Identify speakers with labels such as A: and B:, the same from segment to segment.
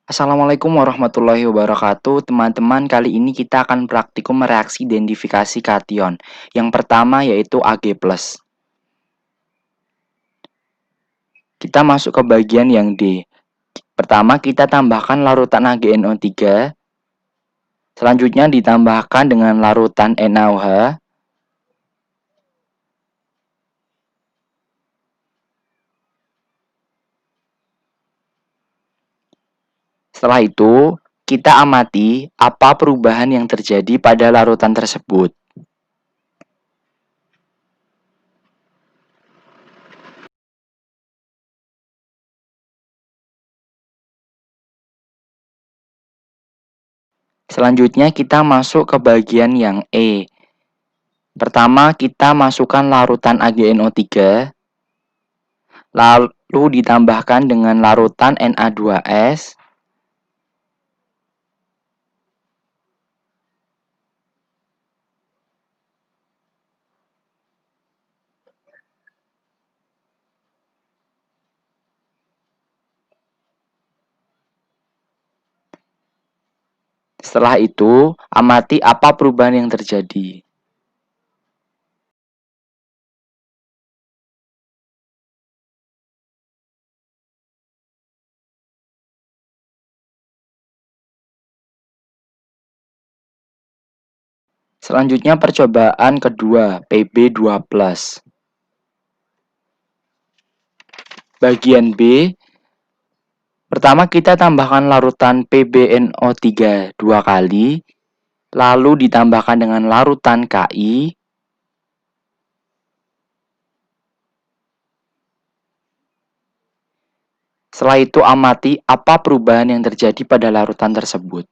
A: Assalamualaikum warahmatullahi wabarakatuh. Teman-teman, kali ini kita akan praktikum reaksi identifikasi kation. Yang pertama yaitu Ag+. Kita masuk ke bagian yang D. Pertama, kita tambahkan larutan AgNO3. Selanjutnya ditambahkan dengan larutan NaOH. Setelah itu, kita amati apa perubahan yang terjadi pada larutan tersebut. Selanjutnya kita masuk ke bagian yang E. Pertama, kita masukkan larutan AgNO3, lalu ditambahkan dengan larutan Na2S. Setelah itu, amati apa perubahan yang terjadi. Selanjutnya percobaan kedua, Pb2+. Bagian B, pertama kita tambahkan larutan PbNO3 dua kali, lalu ditambahkan dengan larutan Ki. Setelah itu amati apa perubahan yang terjadi pada larutan tersebut.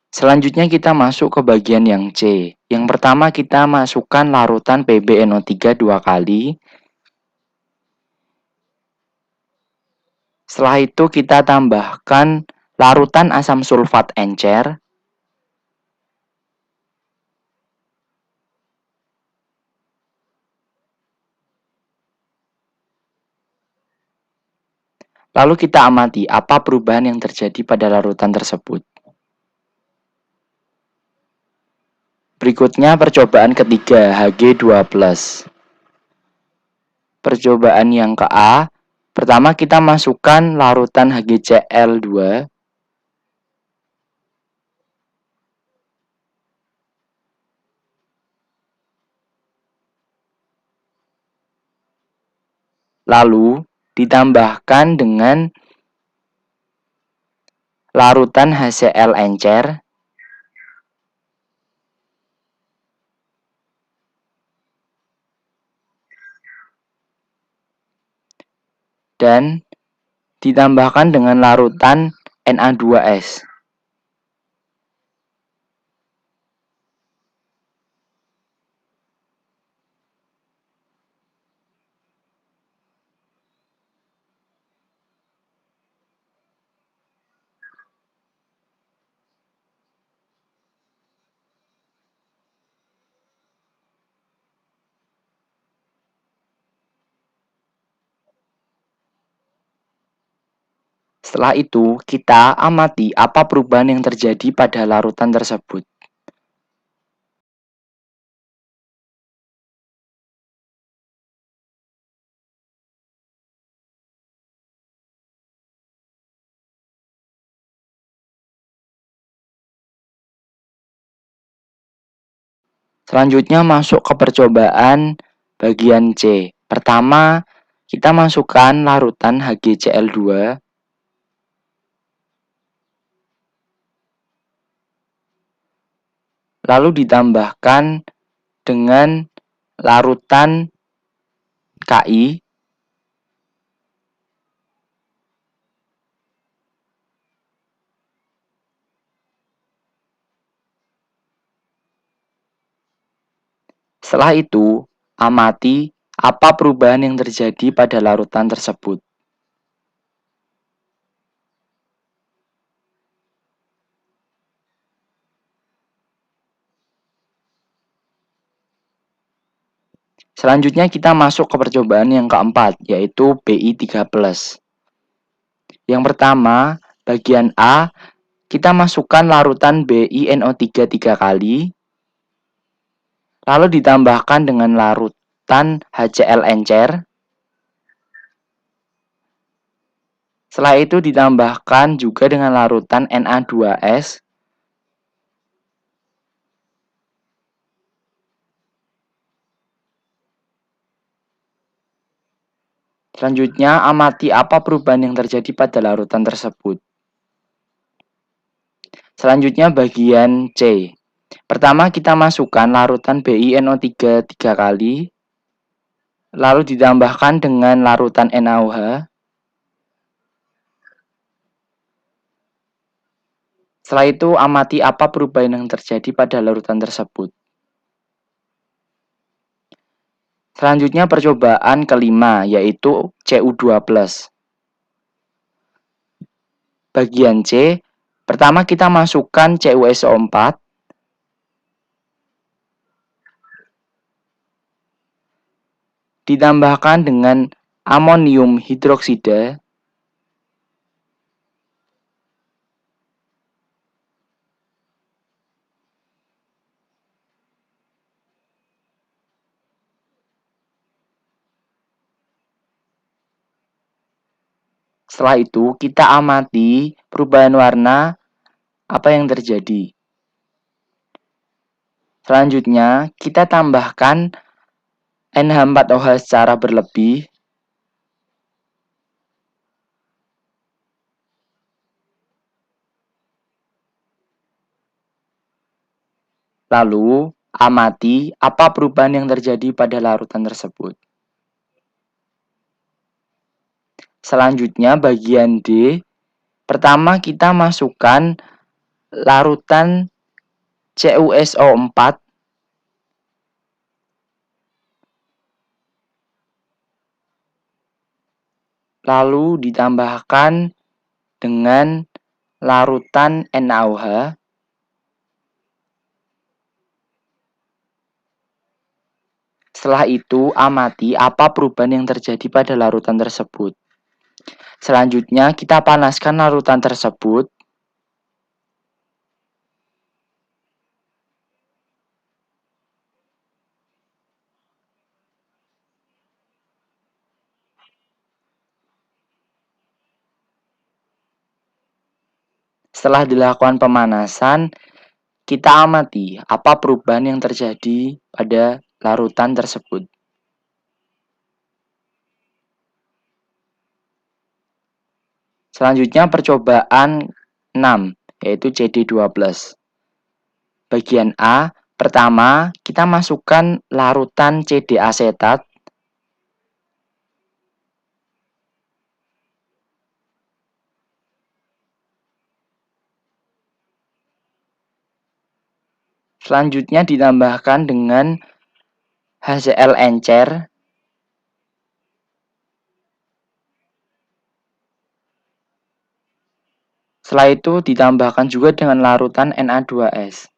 A: Selanjutnya kita masuk ke bagian yang C. Yang pertama kita masukkan larutan PbNO3 dua kali. Setelah itu kita tambahkan larutan asam sulfat encer. Lalu kita amati apa perubahan yang terjadi pada larutan tersebut. Berikutnya percobaan ketiga, Hg2+. Percobaan yang ke A, pertama kita masukkan larutan HgCl2. Lalu ditambahkan dengan larutan HCl encer. Dan ditambahkan dengan larutan Na2S. Setelah itu, kita amati apa perubahan yang terjadi pada larutan tersebut. Selanjutnya masuk ke percobaan bagian C. Pertama, kita masukkan larutan HgCl2. Lalu ditambahkan dengan larutan Ki. Setelah itu, amati apa perubahan yang terjadi pada larutan tersebut. Selanjutnya kita masuk ke percobaan yang keempat, yaitu BI3+. Yang pertama, bagian A, kita masukkan larutan BiNO3 3 kali, lalu ditambahkan dengan larutan HCl encer. Setelah itu ditambahkan juga dengan larutan Na2S. Selanjutnya, amati apa perubahan yang terjadi pada larutan tersebut. Selanjutnya bagian C. Pertama kita masukkan larutan BiNO3 3 kali, lalu ditambahkan dengan larutan NaOH. Setelah itu amati apa perubahan yang terjadi pada larutan tersebut. Selanjutnya percobaan kelima, yaitu Cu2+. Bagian C, pertama kita masukkan CuSO4, ditambahkan dengan amonium hidroksida. Setelah itu kita amati perubahan warna apa yang terjadi. Selanjutnya kita tambahkan NH4OH secara berlebih. Lalu amati apa perubahan yang terjadi pada larutan tersebut. Selanjutnya bagian D, pertama kita masukkan larutan CuSO4, lalu ditambahkan dengan larutan NaOH. Setelah itu amati apa perubahan yang terjadi pada larutan tersebut. Selanjutnya kita panaskan larutan tersebut. Setelah dilakukan pemanasan, kita amati apa perubahan yang terjadi pada larutan tersebut. Selanjutnya percobaan 6, yaitu CD2+. Bagian A, pertama kita masukkan larutan CD asetat. Selanjutnya ditambahkan dengan HCl encer. Setelah itu ditambahkan juga dengan larutan Na2S.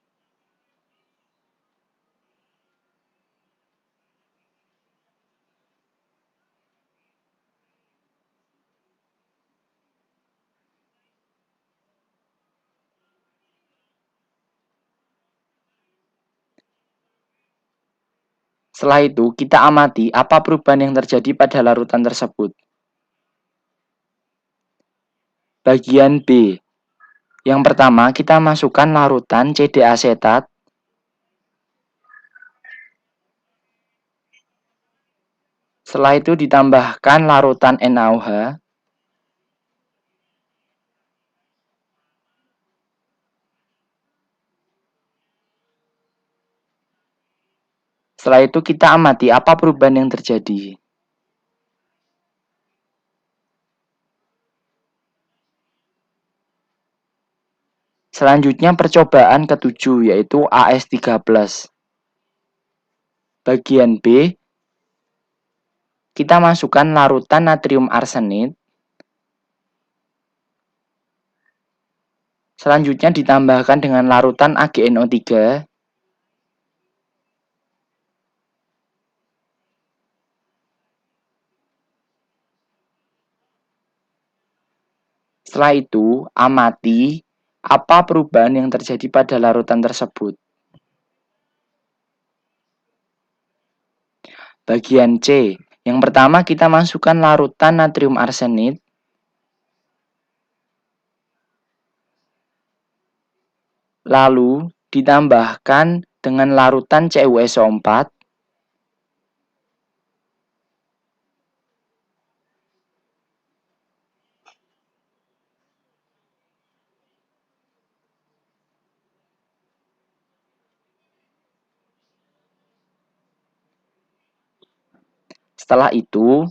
A: Setelah itu kita amati apa perubahan yang terjadi pada larutan tersebut. Bagian B. Yang pertama kita masukkan larutan CD asetat. Setelah itu ditambahkan larutan NaOH. Setelah itu kita amati apa perubahan yang terjadi. Selanjutnya percobaan ketujuh, yaitu AS3+. Bagian B, kita masukkan larutan natrium arsenid. Selanjutnya ditambahkan dengan larutan AgNO3. Setelah itu, amati apa perubahan yang terjadi pada larutan tersebut. Bagian C. Yang pertama kita masukkan larutan natrium arsenid. Lalu ditambahkan dengan larutan CuSO4. Setelah itu,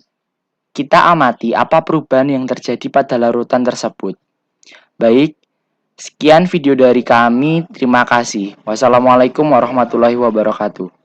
A: kita amati apa perubahan yang terjadi pada larutan tersebut. Baik, sekian video dari kami. Terima kasih. Wassalamualaikum warahmatullahi wabarakatuh.